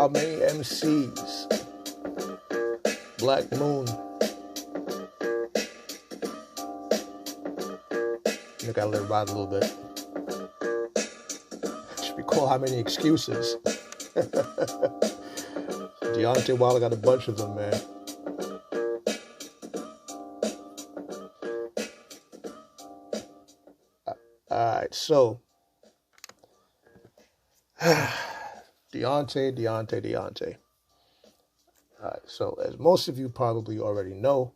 many MCs? Black Moon. I gotta let it ride a little bit. Should recall how many excuses. Deontay Wilder got a bunch of them, man. Alright, so Deontay. Alright, so as most of you probably already know,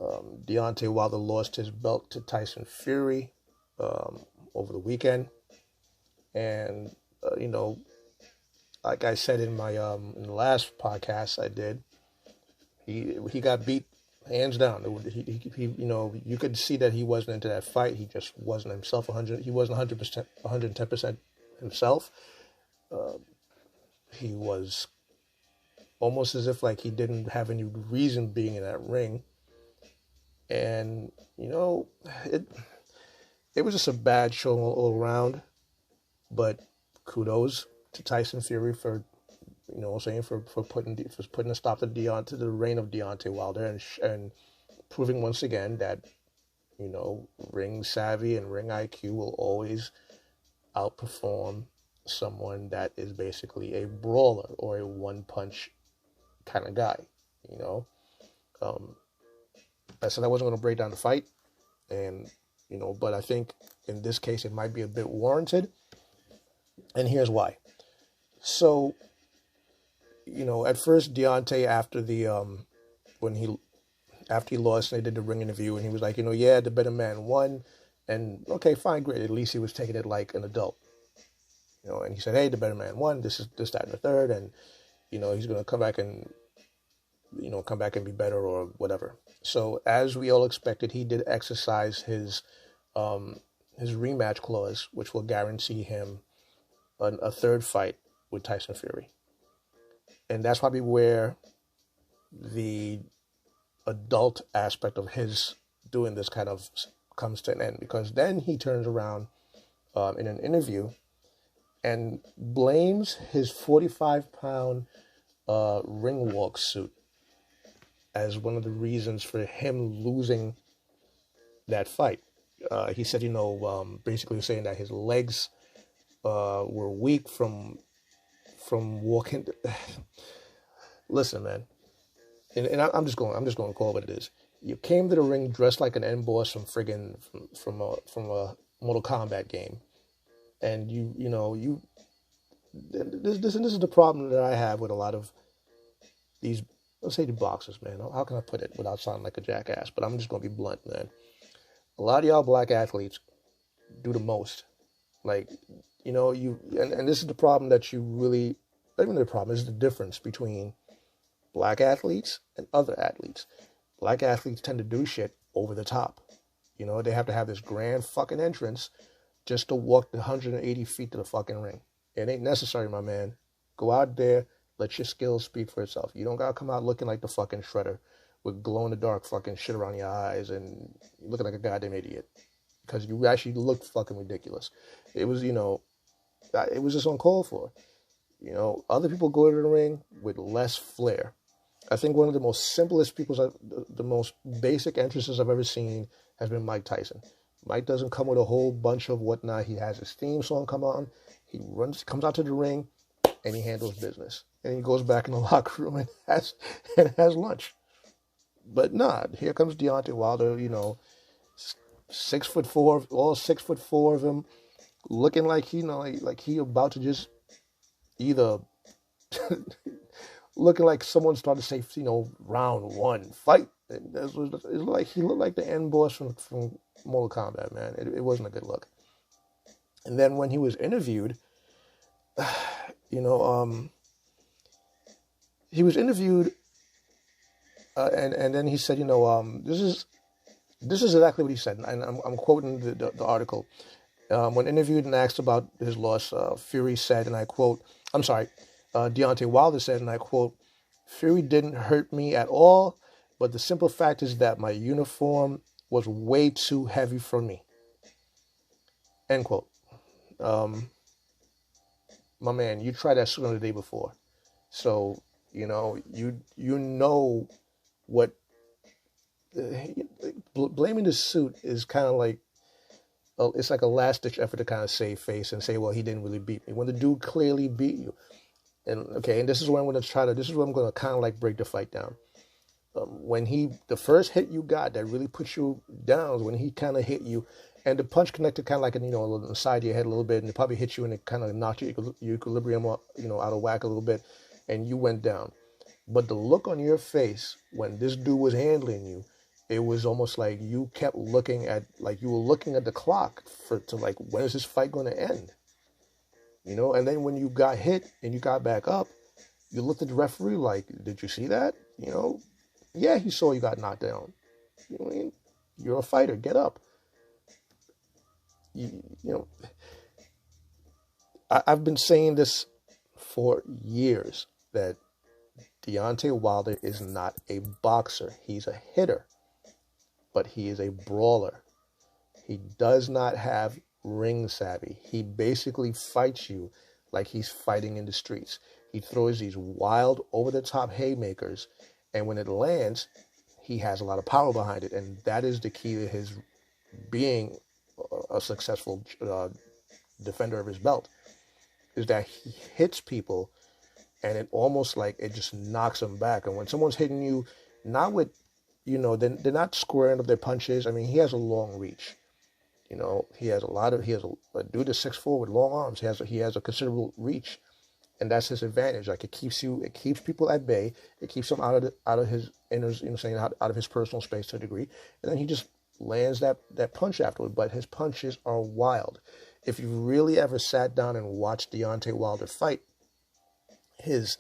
Deontay Wilder lost his belt to Tyson Fury over the weekend. And, like I said in my in the last podcast I did, he got beat hands down. He you could see that he wasn't into that fight. He just wasn't himself. He wasn't 100%, 110% himself. He was almost as if like he didn't have any reason being in that ring. And it was just a bad show all around. But kudos to Tyson Fury for putting a stop to the reign of Deontay Wilder and proving once again that ring savvy and ring IQ will always outperform someone that is basically a brawler or a one punch kind of guy. I said I wasn't going to break down the fight, and but I think in this case it might be a bit warranted, and here's why. So, at first Deontay, after he lost, they did the ring interview, and he was like, yeah, the better man won, and okay, fine, great. At least he was taking it like an adult, and he said, hey, the better man won. This, that, and the third, and he's gonna come back and be better or whatever. So as we all expected, he did exercise his rematch clause, which will guarantee him a third fight with Tyson Fury. And that's probably where the adult aspect of his doing this kind of comes to an end, because then he turns around in an interview and blames his 45-pound ring walk suit as one of the reasons for him losing that fight. He said, basically saying that his legs were weak from walking. Listen, man, and I'm just going to call it what it is. You came to the ring dressed like an end boss from from a Mortal Kombat game, and this is the problem that I have with a lot of these, let's say, the boxers, man. How can I put it without sounding like a jackass? But I'm just going to be blunt, man. A lot of y'all black athletes do the most. Like, and this is the problem that you really, not even the problem, is the difference between black athletes and other athletes. Black athletes tend to do shit over the top. They have to have this grand fucking entrance just to walk the 180 feet to the fucking ring. It ain't necessary, my man. Go out there, let your skills speak for itself. You don't gotta come out looking like the fucking Shredder with glow-in-the-dark fucking shit around your eyes and looking like a goddamn idiot. Because you actually look fucking ridiculous. It was, it was just uncalled for. Other people go to the ring with less flair. I think one of the most simplest the most basic entrances I've ever seen has been Mike Tyson. Mike doesn't come with a whole bunch of whatnot. He has his theme song come on. He comes out to the ring, and he handles business. And he goes back in the locker room and has lunch. But nah, here comes Deontay Wilder, 6'4", all 6'4" of him, looking like he about to just either looking like someone started to say, round one, fight. It looked like he looked like the end boss from Mortal Kombat, man. It wasn't a good look. And then when he was interviewed, he was interviewed, and then he said, this is exactly what he said, and I'm quoting the article. When interviewed and asked about his loss, Fury said, and I quote, Deontay Wilder said, and I quote, "Fury didn't hurt me at all, but the simple fact is that my uniform was way too heavy for me." End quote. My man, you tried that sooner the day before. So, you know what, blaming the suit is kind of like, it's like a last ditch effort to kind of save face and say, well, he didn't really beat me, when the dude clearly beat you. And okay, and this is where I'm going to kind of like break the fight down. When the first hit you got that really put you down, when he kind of hit you, and the punch connected kind of like, on the side of your head a little bit, and it probably hit you and it kind of knocked your equilibrium, out of whack a little bit, and you went down. But the look on your face when this dude was handling you, it was almost like you kept looking at, like you were looking at the clock to like, when is this fight going to end? And then when you got hit and you got back up, you looked at the referee like, did you see that? Yeah, he saw you got knocked down. You're a fighter. Get up. I've been saying this for years, that Deontay Wilder is not a boxer. He's a hitter, but he is a brawler. He does not have ring savvy. He basically fights you like he's fighting in the streets. He throws these wild, over-the-top haymakers, and when it lands, he has a lot of power behind it, and that is the key to his being a successful defender of his belt, is that he hits people, and it almost like it just knocks them back. And when someone's hitting you, not with, they're not squaring up their punches. I mean, he has a long reach. He has a dude that's 6'4" with long arms. He has a considerable reach, and that's his advantage. Like it keeps people at bay. It keeps him out of his inners, out of his personal space to a degree. And then he just lands that punch afterward. But his punches are wild. If you really ever sat down and watched Deontay Wilder fight, his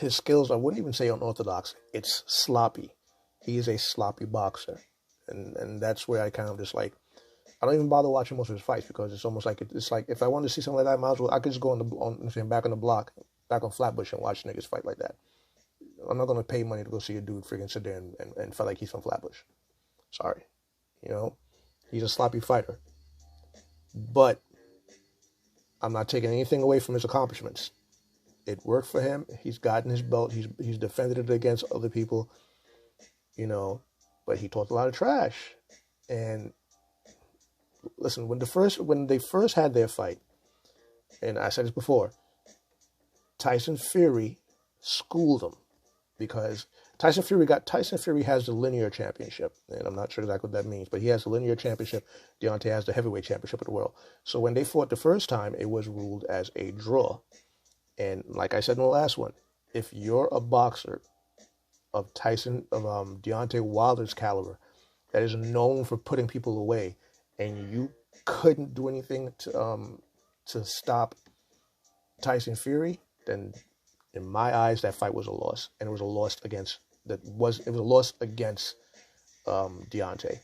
skills, I wouldn't even say unorthodox. It's sloppy. He is a sloppy boxer, and that's where I kind of just like, I don't even bother watching most of his fights, because it's almost like, it's like if I wanted to see something like that, I might as well, I could just go back on the block, back on Flatbush, and watch niggas fight like that. I'm not gonna pay money to go see a dude freaking sit there and fight like he's from Flatbush. Sorry, he's a sloppy fighter, but I'm not taking anything away from his accomplishments. It worked for him. He's gotten his belt. He's defended it against other people, but he talked a lot of trash. And listen, when they first had their fight, and I said this before, Tyson Fury schooled him, because Tyson Fury has the linear championship, and I'm not sure exactly what that means, but he has the linear championship. Deontay has the heavyweight championship of the world. So when they fought the first time, it was ruled as a draw. And like I said in the last one, if you're a boxer of Deontay Wilder's caliber, that is known for putting people away, and you couldn't do anything to stop Tyson Fury, then in my eyes that fight was a loss, and it was a loss against Deontay.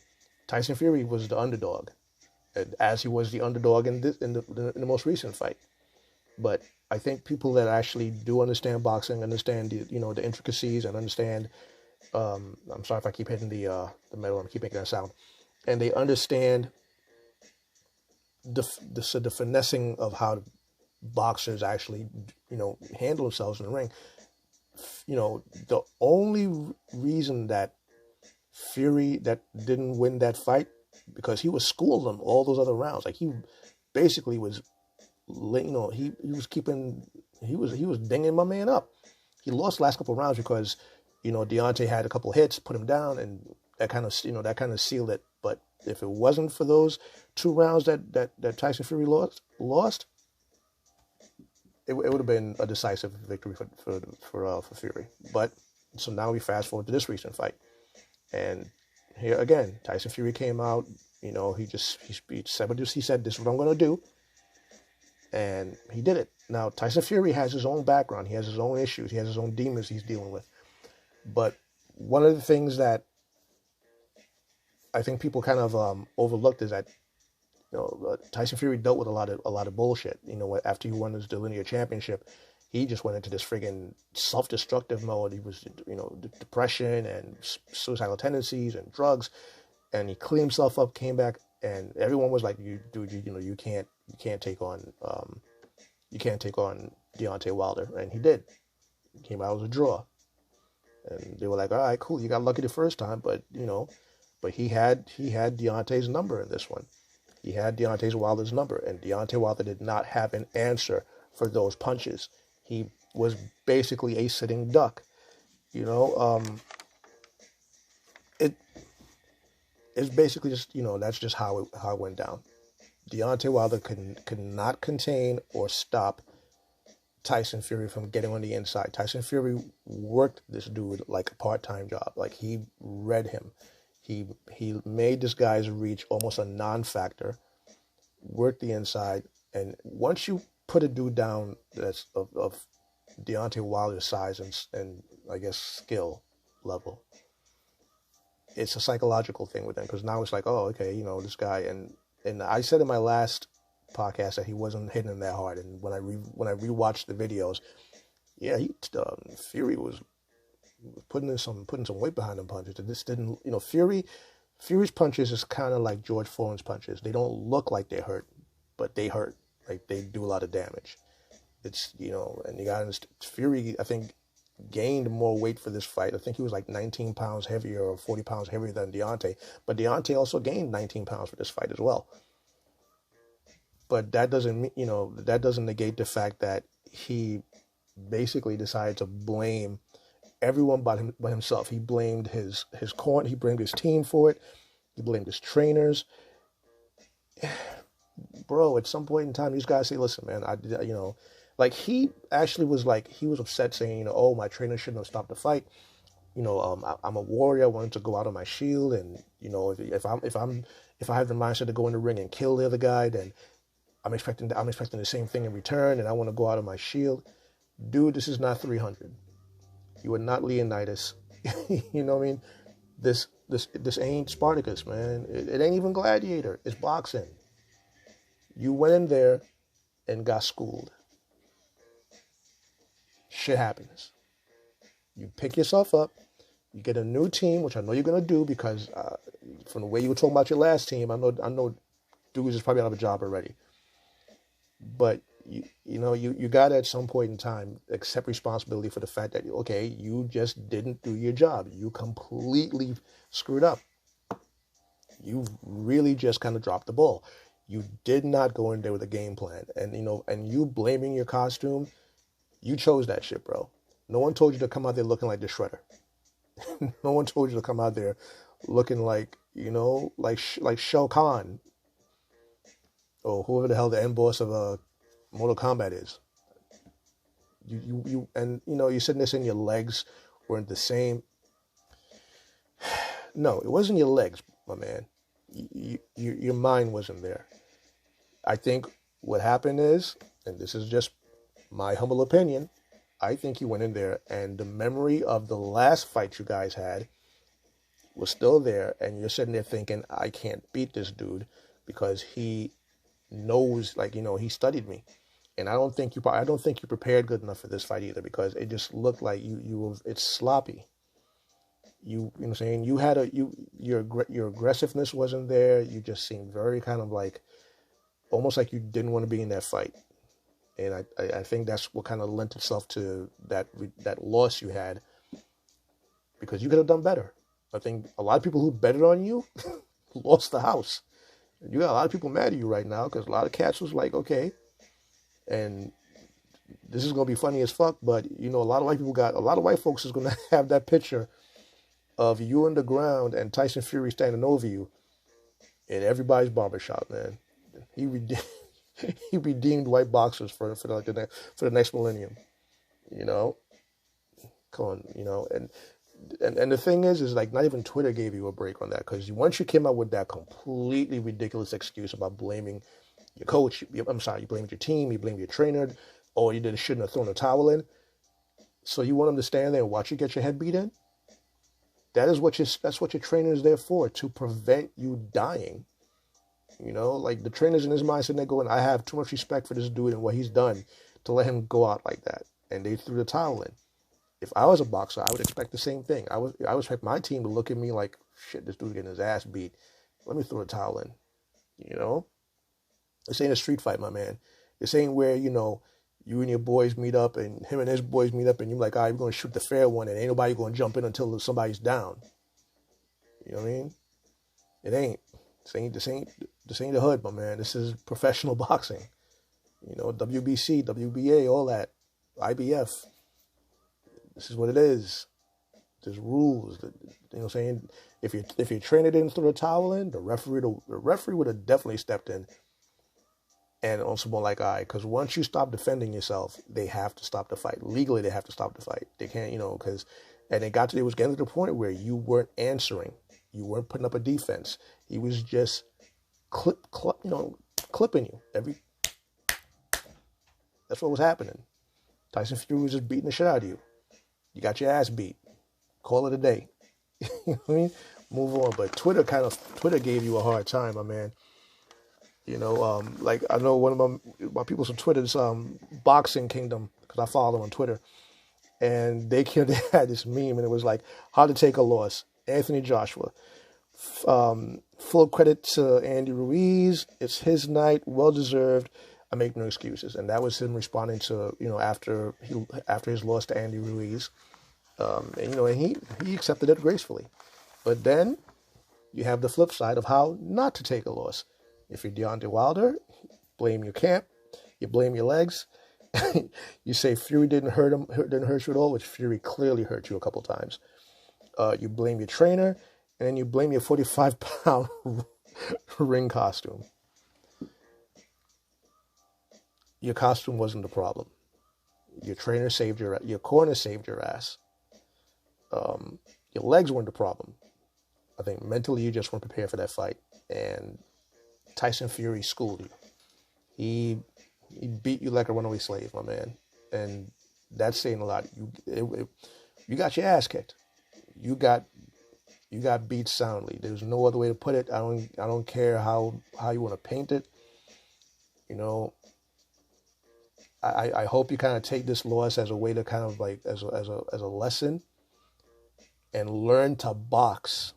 Tyson Fury was the underdog, as he was the underdog in the most recent fight. But I think people that actually do understand boxing, understand the intricacies, and understand, I'm sorry if I keep hitting the metal, I keep making that sound, and they understand the finessing of how boxers actually handle themselves in the ring. The only reason that Fury that didn't win that fight, because he was schooled them all those other rounds. Like he basically was, he was dinging my man up. He lost the last couple of rounds because Deontay had a couple of hits, put him down, and that kind of sealed it. But if it wasn't for those 2 rounds that Tyson Fury lost, it would have been a decisive victory for Fury. But so now we fast forward to this recent fight, and here again, Tyson Fury came out. He said, "This is what I'm going to do." And he did it. Now, Tyson Fury has his own background. He has his own issues. He has his own demons he's dealing with. But one of the things that I think people kind of overlooked is that Tyson Fury dealt with a lot of bullshit. After he won his linear championship, he just went into this friggin' self-destructive mode. He was, depression and suicidal tendencies and drugs, and he cleaned himself up, came back, and everyone was like, "You, dude, you can't take on Deontay Wilder, and he did. He came out as a draw. And they were like, all right, cool, you got lucky the first time, but, but he had Deontay's number in this one. He had Deontay Wilder's number, and Deontay Wilder did not have an answer for those punches. He was basically a sitting duck. It's basically just, that's just how it went down. Deontay Wilder could not contain or stop Tyson Fury from getting on the inside. Tyson Fury worked this dude like a part-time job. Like, he read him. He made this guy's reach almost a non-factor, worked the inside, and once you put a dude down that's of Deontay Wilder's size and I guess skill level, it's a psychological thing with him, because now it's like, oh, okay, this guy, and I said in my last podcast that he wasn't hitting him that hard, and when I rewatched the videos, yeah, Fury was putting some weight behind them punches. It just didn't, Fury's punches is kind of like George Foreman's punches. They don't look like they hurt, but they hurt. Like, they do a lot of damage. It's, and you got to understand, Fury, I think, gained more weight for this fight. I think he was like 19 pounds heavier or 40 pounds heavier than Deontay, but Deontay also gained 19 pounds for this fight as well. But that doesn't, that doesn't negate the fact that he basically decided to blame everyone but himself. He blamed his corner, he blamed his team for it, he blamed his trainers. Bro, at some point in time, these guys say, listen, man, like, he actually was like, he was upset saying, oh, my trainer shouldn't have stopped the fight. I'm a warrior. I wanted to go out on my shield, and if I have the mindset to go in the ring and kill the other guy, then I'm expecting the same thing in return, and I want to go out on my shield. Dude, this is not 300. You are not Leonidas. You know what I mean? This ain't Spartacus, man. It ain't even Gladiator. It's boxing. You went in there and got schooled. Shit happens. You pick yourself up. You get a new team, which I know you're gonna do, because from the way you were talking about your last team, I know dudes is probably out of a job already. But you got to, at some point in time, accept responsibility for the fact that, okay, you just didn't do your job. You completely screwed up. You really just kind of dropped the ball. You did not go in there with a game plan. And, and you blaming your costume, you chose that shit, bro. No one told you to come out there looking like the Shredder. No one told you to come out there looking like, like Shao Kahn, or whoever the hell the end boss of Mortal Kombat is. You're sitting there saying your legs weren't the same. No, it wasn't your legs, my man. Your mind wasn't there. I think what happened is, and this is just my humble opinion, I think you went in there and the memory of the last fight you guys had was still there, and you're sitting there thinking, I can't beat this dude because he knows, like, he studied me. And I don't think you prepared good enough for this fight either, because it just looked like it's sloppy. You know what I'm saying? You had your aggressiveness wasn't there. You just seemed very kind of like, almost like you didn't want to be in that fight. And I think that's what kind of lent itself to that loss you had, because you could have done better. I think a lot of people who betted on you lost the house. You got a lot of people mad at you right now, because a lot of cats was like, okay, and this is going to be funny as fuck, but, a lot of white folks is going to have that picture of you on the ground and Tyson Fury standing over you in everybody's barbershop, man. He redeemed white boxers for the next millennium, Come on, and the thing is like, not even Twitter gave you a break on that, because once you came out with that completely ridiculous excuse about blaming your coach, you blamed your team, you blamed your trainer, or you shouldn't have thrown a towel in. So you want them to stand there and watch you get your head beat in? That's what your trainer is there for, to prevent you dying. Like, the trainer's in his mind sitting there going, I have too much respect for this dude and what he's done to let him go out like that. And they threw the towel in. If I was a boxer, I would expect the same thing. I would expect my team to look at me like, shit, this dude's getting his ass beat. Let me throw a towel in. This ain't a street fight, my man. This ain't where, you and your boys meet up, and him and his boys meet up, and you're like, all right, we're going to shoot the fair one, and ain't nobody going to jump in until somebody's down. You know what I mean? It ain't. This ain't the hood, my man. This is professional boxing. You know, WBC, WBA, all that. IBF. This is what it is. There's rules. You know what I'm saying? If your trainer didn't throw the towel in, the referee would have definitely stepped in. And also more like, all right, because once you stop defending yourself, they have to stop the fight. Legally, they have to stop the fight. They can't, you know, because, and it was getting to the point where you weren't answering. You weren't putting up a defense. He was just clipping you every. That's what was happening. Tyson Fury was just beating the shit out of you. You got your ass beat. Call it a day. You know what I mean? Move on. But Twitter gave you a hard time, my man. You know, like I know one of my people from Twitter's Boxing Kingdom, because I follow them on Twitter, and they had this meme, and it was like, how to take a loss. Anthony Joshua. Full credit to Andy Ruiz. It's his night, well deserved. I make no excuses. And that was him responding to, you know, after his loss to Andy Ruiz. And you know, and he accepted it gracefully. But then you have the flip side of how not to take a loss. If you're Deontay Wilder, blame your camp, you blame your legs. You say Fury didn't hurt you at all, which Fury clearly hurt you a couple times. You blame your trainer, and then you blame your 45-pound ring costume. Your costume wasn't the problem. Your trainer saved your corner saved your ass. Your legs weren't the problem. I think mentally you just weren't prepared for that fight, and Tyson Fury schooled you. He beat you like a runaway slave, my man, and that's saying a lot. You got your ass kicked. You got beat soundly. There's no other way to put it. I don't care how you want to paint it. You know, I hope you kind of take this loss as a way to kind of like as a lesson, and learn to box,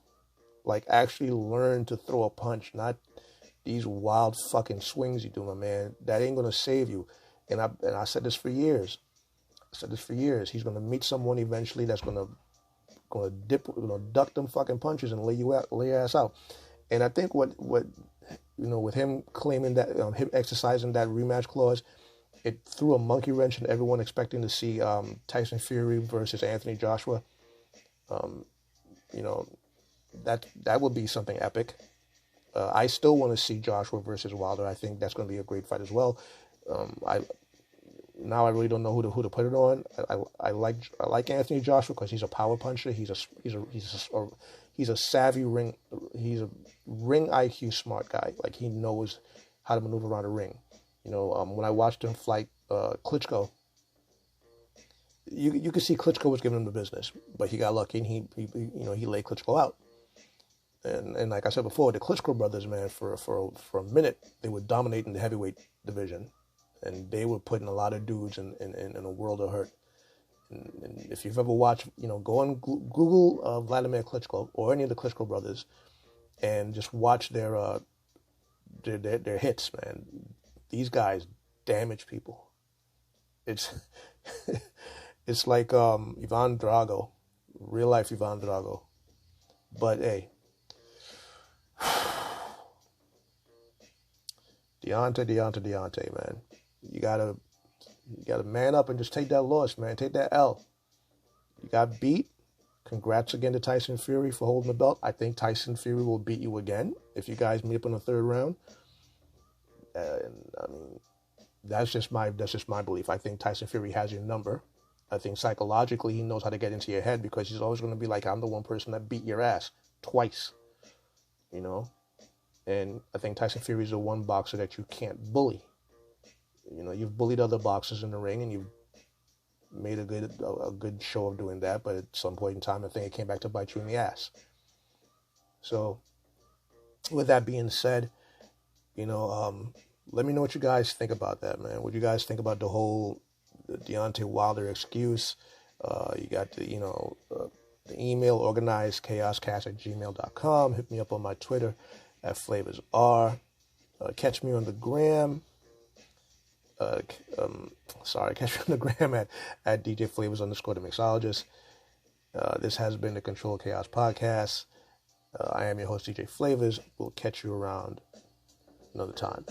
like actually learn to throw a punch, not these wild fucking swings you do, my man. That ain't gonna save you. And I said this for years. He's gonna meet someone eventually that's gonna duck them fucking punches and lay your ass out. And I think what you know, with him claiming that him exercising that rematch clause, it threw a monkey wrench in everyone expecting to see Tyson Fury versus Anthony Joshua. You know, that would be something epic. I still want to see Joshua versus Wilder. I think that's going to be a great fight as well. I really don't know who to put it on. I like Anthony Joshua because he's a power puncher. He's a savvy ring. He's a ring IQ smart guy. Like, he knows how to maneuver around a ring. You know, when I watched him fight Klitschko, you could see Klitschko was giving him the business, but he got lucky and he laid Klitschko out. And like I said before, the Klitschko brothers, man, for a minute, they were dominating the heavyweight division, and they were putting a lot of dudes in a world of hurt. And if you've ever watched, you know, go on Google Vladimir Klitschko or any of the Klitschko brothers, and just watch their hits, man. These guys damage people. It's it's like Ivan Drago, real life Ivan Drago. But hey, Deontay, man. You gotta man up and just take that loss, man. Take that L. You got beat. Congrats again to Tyson Fury for holding the belt. I think Tyson Fury will beat you again if you guys meet up in the third round. And I mean, that's just my belief. I think Tyson Fury has your number. I think psychologically he knows how to get into your head, because he's always going to be like, I'm the one person that beat your ass twice, you know. And I think Tyson Fury is the one boxer that you can't bully. You know, you've bullied other boxers in the ring, and you've made a good show of doing that. But at some point in time, I think it came back to bite you in the ass. So, with that being said, you know, let me know what you guys think about that, man. What do you guys think about the whole Deontay Wilder excuse? You got the email, organizedchaoscast@gmail.com. Hit me up on my Twitter @FlavorsR. Catch me on the gram. Catch me on the gram at DJ Flavors _ the mixologist. This has been the Controlled Chaos podcast. I am your host, DJ Flavors. We'll catch you around another time.